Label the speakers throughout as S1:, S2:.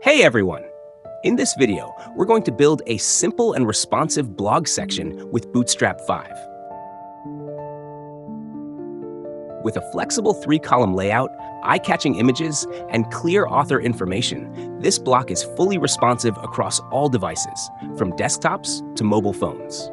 S1: Hey everyone! In this video, we're going to build a simple and responsive blog section with Bootstrap 5. With a flexible 3-column layout, eye-catching images, and clear author information, this block is fully responsive across all devices, from desktops to mobile phones.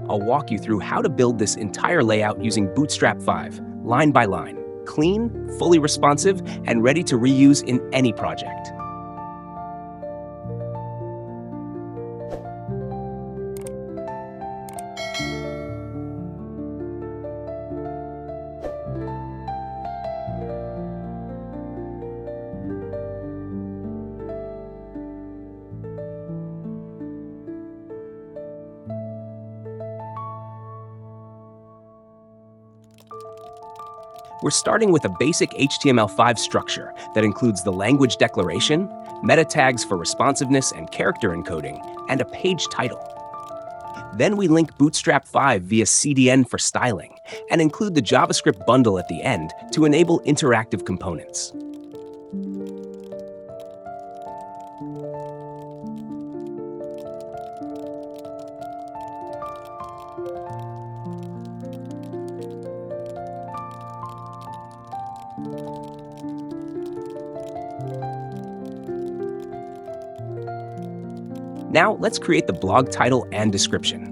S1: I'll walk you through how to build this entire layout using Bootstrap 5, line by line. Clean, fully responsive, and ready to reuse in any project. We're starting with a basic HTML5 structure that includes the language declaration, meta tags for responsiveness and character encoding, and a page title. Then we link Bootstrap 5 via CDN for styling, and include the JavaScript bundle at the end to enable interactive components. Now, let's create the blog title and description.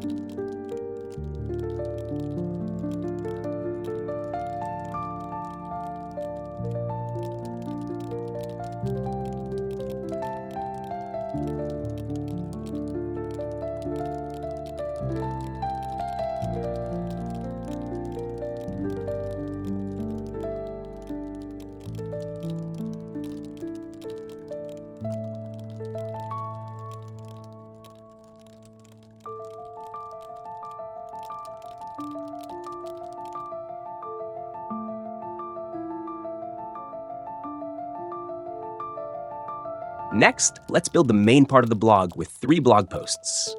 S1: Next, let's build the main part of the blog with 3 blog posts.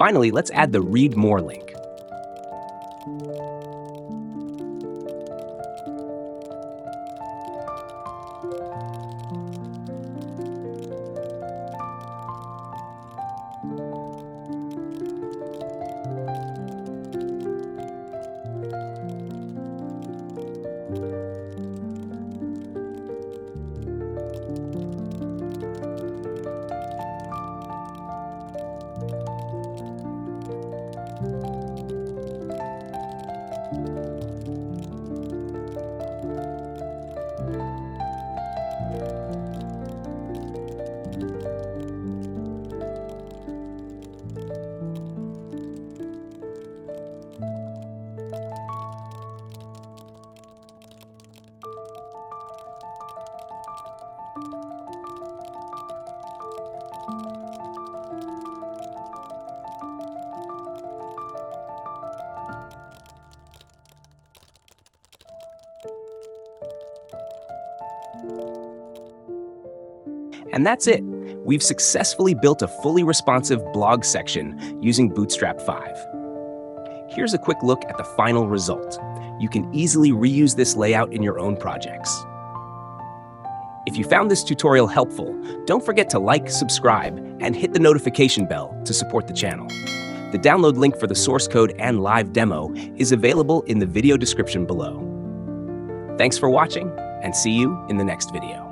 S1: Finally, let's add the Read More link. And that's it. We've successfully built a fully responsive blog section using Bootstrap 5. Here's a quick look at the final result. You can easily reuse this layout in your own projects. If you found this tutorial helpful, don't forget to like, subscribe, and hit the notification bell to support the channel. The download link for the source code and live demo is available in the video description below. Thanks for watching, and see you in the next video.